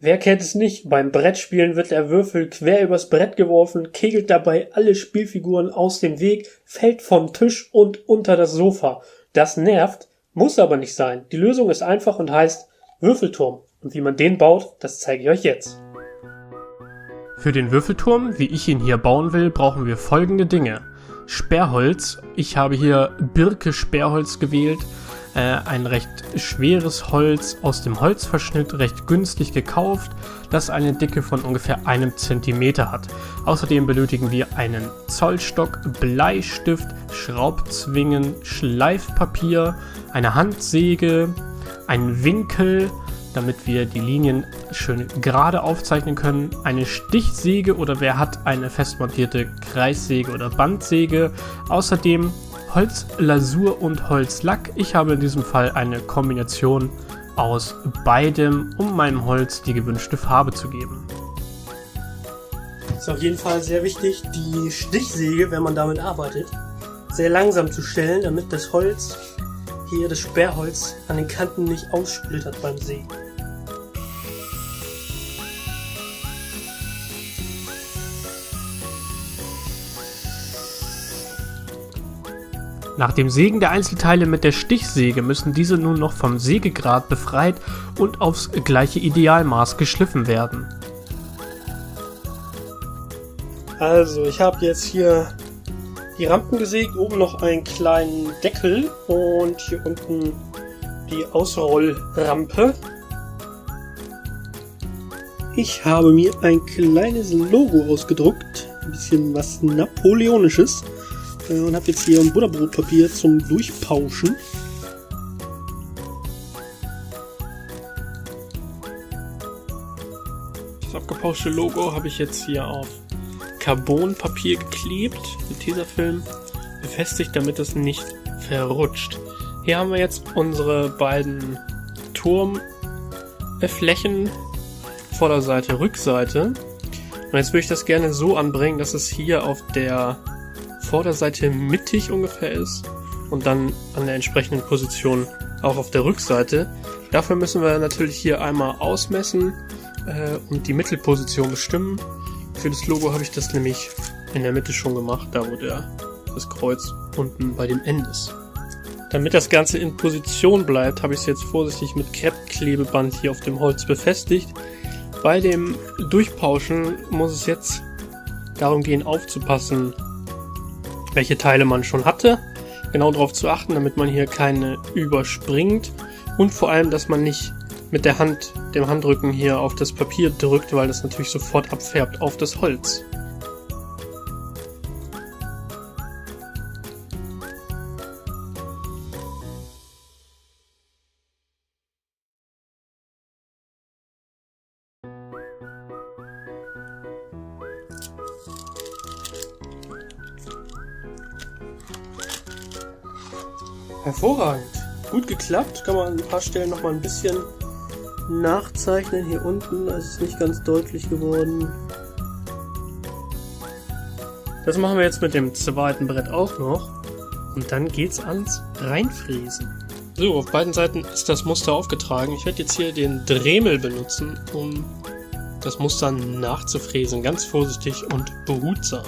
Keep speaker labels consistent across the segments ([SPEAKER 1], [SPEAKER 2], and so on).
[SPEAKER 1] Wer kennt es nicht? Beim Brettspielen wird der Würfel quer übers Brett geworfen, kegelt dabei alle Spielfiguren aus dem Weg, fällt vom Tisch und unter das Sofa. Das nervt, muss aber nicht sein. Die Lösung ist einfach und heißt Würfelturm. Und wie man den baut, das zeige ich euch jetzt. Für den Würfelturm, wie ich ihn hier bauen will, brauchen wir folgende Dinge. Sperrholz. Ich habe hier Birke-Sperrholz gewählt. Ein recht schweres Holz aus dem Holzverschnitt, recht günstig gekauft, das eine Dicke von ungefähr 1 Zentimeter hat. Außerdem benötigen wir einen Zollstock, Bleistift, Schraubzwingen, Schleifpapier, eine Handsäge, einen Winkel, damit wir die Linien schön gerade aufzeichnen können, eine Stichsäge oder wer hat eine festmontierte Kreissäge oder Bandsäge, außerdem Holzlasur und Holzlack. Ich habe in diesem Fall eine Kombination aus beidem, um meinem Holz die gewünschte Farbe zu geben.
[SPEAKER 2] Ist auf jeden Fall sehr wichtig, die Stichsäge, wenn man damit arbeitet, sehr langsam zu stellen, damit das Holz, hier das Sperrholz, an den Kanten nicht aussplittert beim Sägen.
[SPEAKER 1] Nach dem Sägen der Einzelteile mit der Stichsäge müssen diese nun noch vom Sägegrad befreit und aufs gleiche Idealmaß geschliffen werden.
[SPEAKER 2] Also, ich habe jetzt hier die Rampen gesägt, oben noch einen kleinen Deckel und hier unten die Ausrollrampe. Ich habe mir ein kleines Logo ausgedruckt, ein bisschen was Napoleonisches. Und habe jetzt hier ein Butterbrotpapier zum Durchpauschen. Das abgepauschte Logo habe ich jetzt hier auf Carbonpapier geklebt, mit Tesafilm befestigt, damit es nicht verrutscht. Hier haben wir jetzt unsere beiden Turmflächen, Vorderseite, Rückseite. Und jetzt würde ich das gerne so anbringen, dass es hier auf der Vorderseite mittig ungefähr ist und dann an der entsprechenden Position auch auf der Rückseite. Dafür müssen wir natürlich hier einmal ausmessen und die Mittelposition bestimmen. Für das Logo habe ich das nämlich in der Mitte schon gemacht, da wo das Kreuz unten bei dem N ist. Damit das Ganze in Position bleibt, habe ich es jetzt vorsichtig mit Kreppklebeband hier auf dem Holz befestigt. Bei dem Durchpauschen muss es jetzt darum gehen, aufzupassen, welche Teile man schon hatte, genau darauf zu achten, damit man hier keine überspringt und vor allem, dass man nicht mit der Hand, dem Handrücken hier auf das Papier drückt, weil das natürlich sofort abfärbt auf das Holz. Hervorragend. Gut geklappt. Kann man an ein paar Stellen noch mal ein bisschen nachzeichnen. Hier unten ist es nicht ganz deutlich geworden. Das machen wir jetzt mit dem zweiten Brett auch noch. Und dann geht's ans Reinfräsen. So, auf beiden Seiten ist das Muster aufgetragen. Ich werde jetzt hier den Dremel benutzen, um das Muster nachzufräsen. Ganz vorsichtig und behutsam.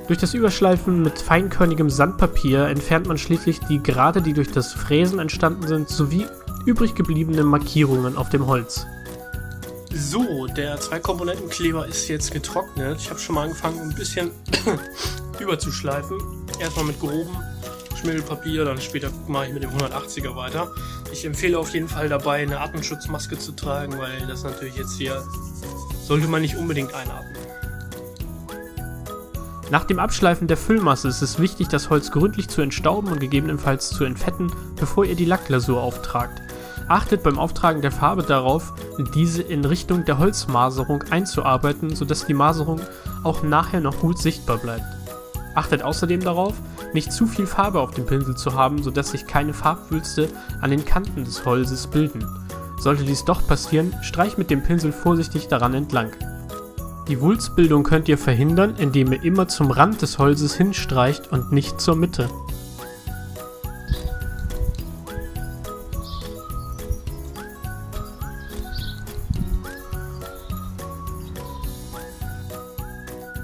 [SPEAKER 1] Durch das Überschleifen mit feinkörnigem Sandpapier entfernt man schließlich die Grade, die durch das Fräsen entstanden sind, sowie übrig gebliebene Markierungen auf dem Holz.
[SPEAKER 2] So, der 2-Komponenten-Kleber ist jetzt getrocknet. Ich habe schon mal angefangen, ein bisschen überzuschleifen. Erstmal mit grobem Schmirgelpapier, dann später mache ich mit dem 180er weiter. Ich empfehle auf jeden Fall dabei, eine Atemschutzmaske zu tragen, weil das natürlich jetzt hier sollte man nicht unbedingt einatmen.
[SPEAKER 1] Nach dem Abschleifen der Füllmasse ist es wichtig, das Holz gründlich zu entstauben und gegebenenfalls zu entfetten, bevor ihr die Lackglasur auftragt. Achtet beim Auftragen der Farbe darauf, diese in Richtung der Holzmaserung einzuarbeiten, sodass die Maserung auch nachher noch gut sichtbar bleibt.
[SPEAKER 2] Achtet außerdem darauf, nicht zu viel Farbe auf dem Pinsel zu haben, sodass sich keine Farbwülste an den Kanten des Holzes bilden. Sollte dies doch passieren, streicht mit dem Pinsel vorsichtig daran entlang. Die Wulstbildung könnt ihr verhindern, indem ihr immer zum Rand des Holzes hinstreicht und nicht zur Mitte.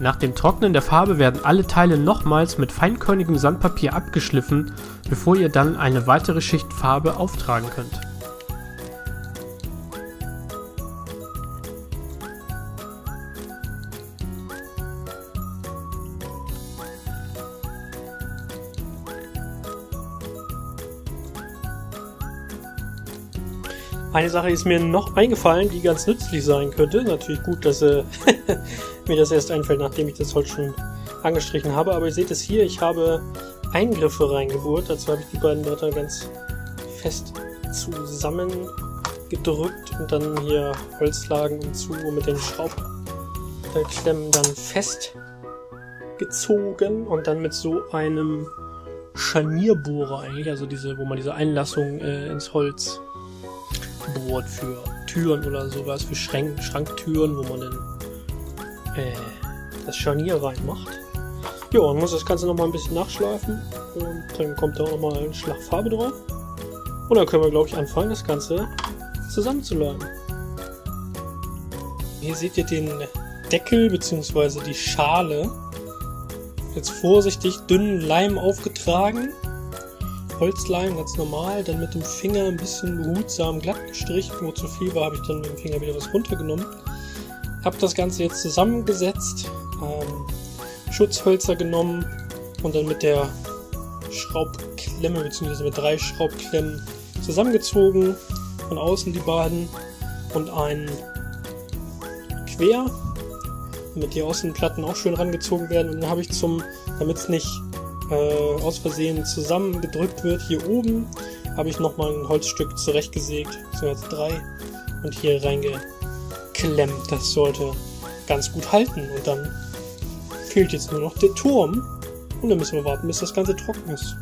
[SPEAKER 2] Nach dem Trocknen der Farbe werden alle Teile nochmals mit feinkörnigem Sandpapier abgeschliffen, bevor ihr dann eine weitere Schicht Farbe auftragen könnt.
[SPEAKER 1] Eine Sache ist mir noch eingefallen, die ganz nützlich sein könnte. Natürlich gut, dass mir das erst einfällt, nachdem ich das Holz schon angestrichen habe. Aber ihr seht es hier, ich habe Eingriffe reingebohrt. Dazu habe ich die beiden Bretter ganz fest zusammengedrückt und dann hier Holzlagen hinzu mit den Schraubklemmen dann festgezogen und dann mit so einem Scharnierbohrer eigentlich, also wo man diese Einlassung ins Holz bohrt für Türen oder sowas, für Schranktüren, wo man dann das Scharnier reinmacht. Ja, und muss das Ganze nochmal ein bisschen nachschleifen und dann kommt da auch nochmal ein Schlag Farbe drauf. Und dann können wir, glaube ich, anfangen, das Ganze zusammenzuleimen. Hier seht ihr den Deckel bzw. die Schale. Jetzt vorsichtig dünnen Leim aufgetragen. Holzleim, ganz normal, dann mit dem Finger ein bisschen behutsam glatt gestrichen. Wo zu viel war, habe ich dann mit dem Finger wieder was runtergenommen. Habe das Ganze jetzt zusammengesetzt, Schutzhölzer genommen und dann mit der Schraubklemme bzw. mit 3 Schraubklemmen zusammengezogen. Von außen die beiden und einen quer, damit die Außenplatten auch schön rangezogen werden. Und dann habe ich damit es nicht aus Versehen zusammengedrückt wird, hier oben habe ich nochmal ein Holzstück zurechtgesägt, beziehungsweise 3 und hier reingeklemmt. Das sollte ganz gut halten und dann fehlt jetzt nur noch der Turm und dann müssen wir warten, bis das Ganze trocken ist.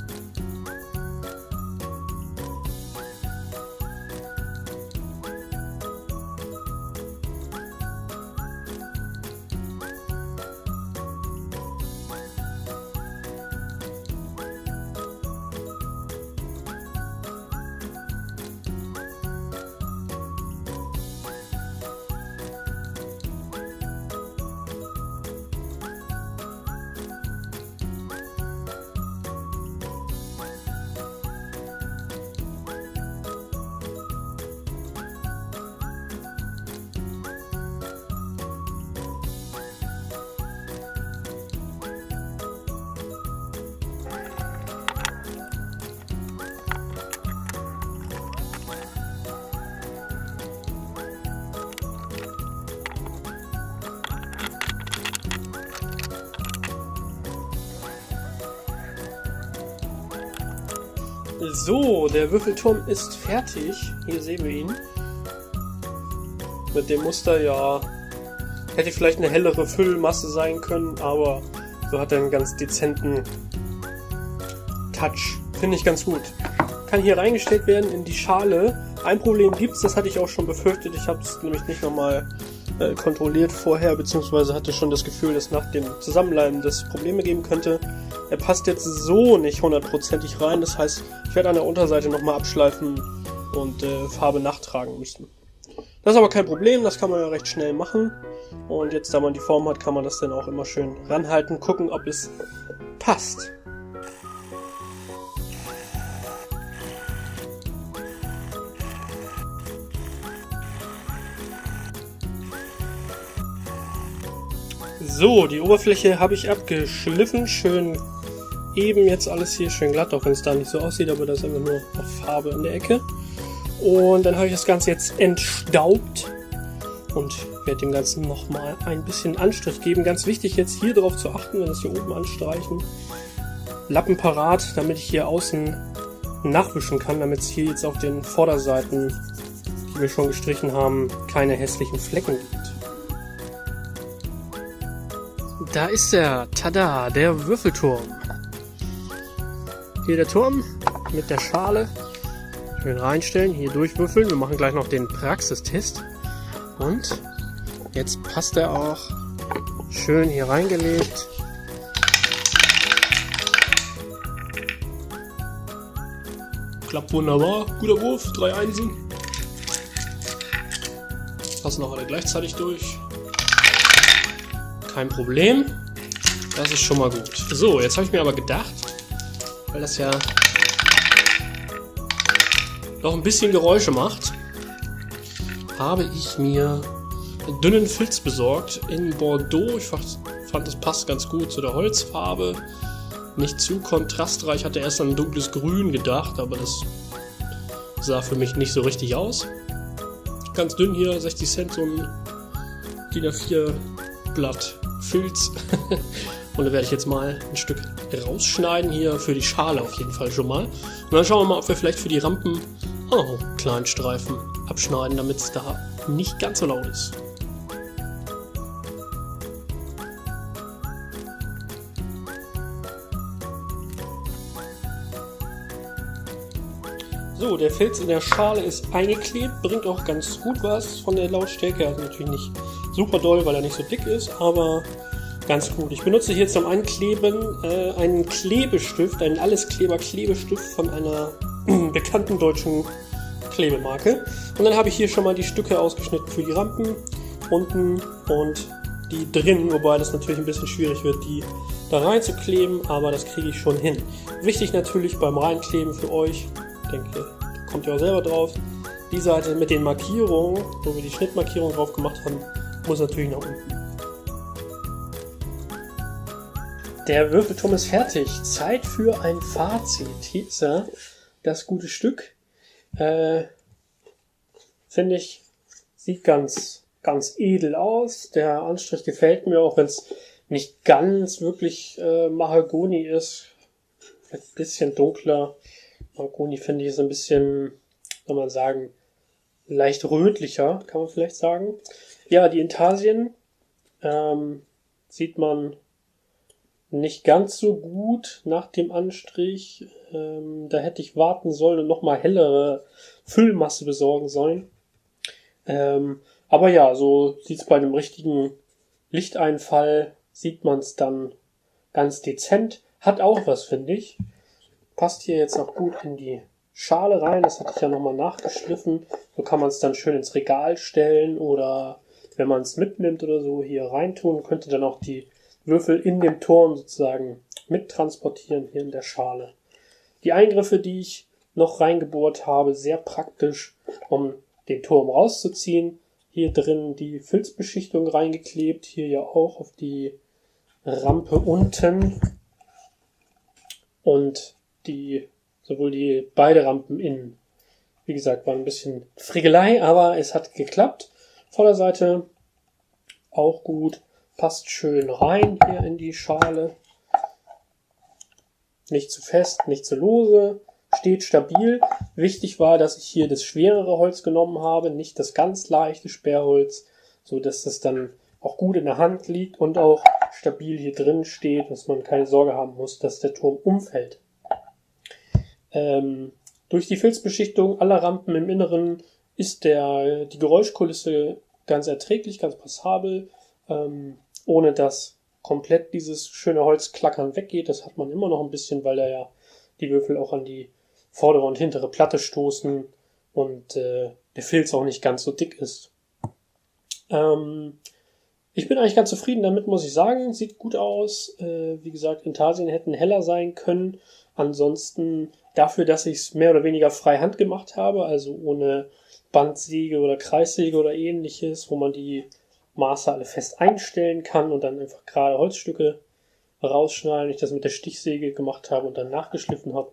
[SPEAKER 1] So, der Würfelturm ist fertig. Hier sehen wir ihn. Mit dem Muster, ja, hätte vielleicht eine hellere Füllmasse sein können, aber so hat er einen ganz dezenten Touch. Finde ich ganz gut. Kann hier reingestellt werden in die Schale. Ein Problem gibt's, das hatte ich auch schon befürchtet. Ich habe es nämlich nicht nochmal kontrolliert vorher, beziehungsweise hatte schon das Gefühl, dass nach dem Zusammenleimen das Probleme geben könnte. Er passt jetzt so nicht hundertprozentig rein, das heißt, ich werde an der Unterseite nochmal abschleifen und Farbe nachtragen müssen. Das ist aber kein Problem, das kann man ja recht schnell machen. Und jetzt, da man die Form hat, kann man das dann auch immer schön ranhalten, gucken, ob es passt. So, die Oberfläche habe ich abgeschliffen, schön eben jetzt alles hier schön glatt, auch wenn es da nicht so aussieht, aber da ist einfach nur noch Farbe in der Ecke. Und dann habe ich das Ganze jetzt entstaubt und werde dem Ganzen nochmal ein bisschen Anstrich geben. Ganz wichtig jetzt hier darauf zu achten, wenn wir das hier oben anstreichen. Lappen parat, damit ich hier außen nachwischen kann, damit es hier jetzt auf den Vorderseiten, die wir schon gestrichen haben, keine hässlichen Flecken gibt.
[SPEAKER 2] Da ist er. Tada, der Würfelturm. Hier der Turm mit der Schale. Schön reinstellen, hier durchwürfeln. Wir machen gleich noch den Praxistest. Und jetzt passt er auch. Schön hier reingelegt. Klappt wunderbar. Guter Wurf, 3 Einsen. Passen auch alle gleichzeitig durch. Kein Problem. Das ist schon mal gut. So, jetzt habe ich mir aber gedacht, weil das ja noch ein bisschen Geräusche macht, habe ich mir einen dünnen Filz besorgt in Bordeaux. Ich fand, das passt ganz gut zu der Holzfarbe. Nicht zu kontrastreich. Ich hatte erst an ein dunkles Grün gedacht, aber das sah für mich nicht so richtig aus. Ganz dünn hier, 60 Cent, so ein DIN A4 Blatt Filz. Und da werde ich jetzt mal ein Stück rausschneiden, hier für die Schale auf jeden Fall schon mal. Und dann schauen wir mal, ob wir vielleicht für die Rampen auch einen kleinen Streifen abschneiden, damit es da nicht ganz so laut ist. So, der Filz in der Schale ist eingeklebt, bringt auch ganz gut was von der Lautstärke. Also natürlich nicht super doll, weil er nicht so dick ist, aber ganz gut. Ich benutze hier zum Ankleben einen Klebestift, einen Alleskleber-Klebestift von einer bekannten deutschen Klebemarke. Und dann habe ich hier schon mal die Stücke ausgeschnitten für die Rampen unten und die drinnen, wobei das natürlich ein bisschen schwierig wird, die da reinzukleben, aber das kriege ich schon hin. Wichtig natürlich beim Reinkleben für euch, ich denke, da kommt ihr auch selber drauf, die Seite mit den Markierungen, wo wir die Schnittmarkierung drauf gemacht haben, muss natürlich nach unten. Der Würfelturm ist fertig. Zeit für ein Fazit. Hier ist er, das gute Stück. Finde ich, sieht ganz edel aus. Der Anstrich gefällt mir, auch wenn es nicht ganz wirklich Mahagoni ist. Vielleicht ein bisschen dunkler. Mahagoni finde ich ist ein bisschen, soll man sagen, leicht rötlicher, kann man vielleicht sagen. Ja, die Intarsien sieht man nicht ganz so gut nach dem Anstrich. Da hätte ich warten sollen und nochmal hellere Füllmasse besorgen sollen. Aber ja, so sieht es bei einem richtigen Lichteinfall, sieht man es dann ganz dezent. Hat auch was, finde ich. Passt hier jetzt auch gut in die Schale rein. Das hatte ich ja nochmal nachgeschliffen. So kann man es dann schön ins Regal stellen oder wenn man es mitnimmt oder so hier reintun, könnte dann auch die Würfel in dem Turm sozusagen mittransportieren hier in der Schale. Die Eingriffe, die ich noch reingebohrt habe, sehr praktisch, um den Turm rauszuziehen. Hier drin die Filzbeschichtung reingeklebt, hier ja auch auf die Rampe unten und sowohl beide Rampen innen. Wie gesagt, war ein bisschen Frickelei, aber es hat geklappt. Vorderseite auch gut. Passt schön rein hier in die Schale. Nicht zu fest, nicht zu lose. Steht stabil. Wichtig war, dass ich hier das schwerere Holz genommen habe, nicht das ganz leichte Sperrholz, so dass das dann auch gut in der Hand liegt und auch stabil hier drin steht, dass man keine Sorge haben muss, dass der Turm umfällt. Durch die Filzbeschichtung aller Rampen im Inneren ist die Geräuschkulisse ganz erträglich, ganz passabel. Ohne dass komplett dieses schöne Holzklackern weggeht. Das hat man immer noch ein bisschen, weil da ja die Würfel auch an die vordere und hintere Platte stoßen und der Filz auch nicht ganz so dick ist. Ich bin eigentlich ganz zufrieden damit, muss ich sagen. Sieht gut aus. Wie gesagt, Intarsien hätten heller sein können. Ansonsten dafür, dass ich es mehr oder weniger freihand gemacht habe, also ohne Bandsäge oder Kreissäge oder ähnliches, wo man die Maße alle fest einstellen kann und dann einfach gerade Holzstücke rausschneiden, ich das mit der Stichsäge gemacht habe und dann nachgeschliffen habe,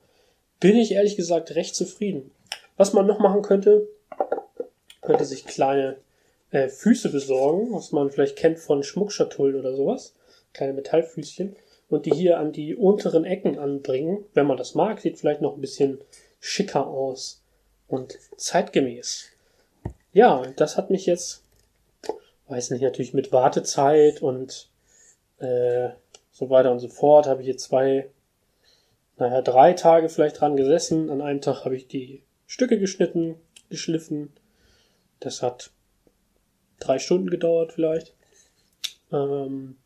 [SPEAKER 2] bin ich ehrlich gesagt recht zufrieden. Was man noch machen könnte sich kleine Füße besorgen, was man vielleicht kennt von Schmuckschatullen oder sowas, kleine Metallfüßchen, und die hier an die unteren Ecken anbringen. Wenn man das mag, sieht vielleicht noch ein bisschen schicker aus und zeitgemäß. Ja, das hat mich jetzt, weiß nicht, natürlich mit Wartezeit und
[SPEAKER 1] so weiter und so fort. Habe ich hier 3 Tage vielleicht dran gesessen. An einem Tag habe ich die Stücke geschliffen. Das hat 3 Stunden gedauert vielleicht. Dann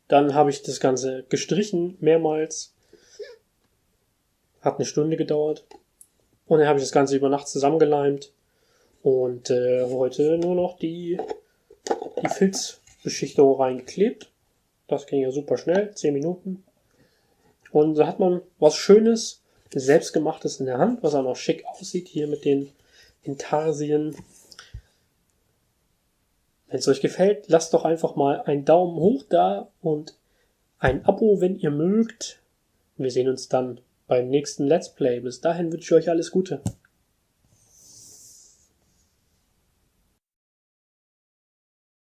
[SPEAKER 1] habe ich das Ganze gestrichen, mehrmals. Hat 1 Stunde gedauert. Und dann habe ich das Ganze über Nacht zusammengeleimt. Und heute nur noch die Filzbeschichtung reingeklebt. Das ging ja super schnell, 10 Minuten. Und so hat man was Schönes, Selbstgemachtes in der Hand, was auch noch schick aussieht, hier mit den Intarsien. Wenn es euch gefällt, lasst doch einfach mal einen Daumen hoch da und ein Abo, wenn ihr mögt. Wir sehen uns dann beim nächsten Let's Play. Bis dahin wünsche ich euch alles Gute.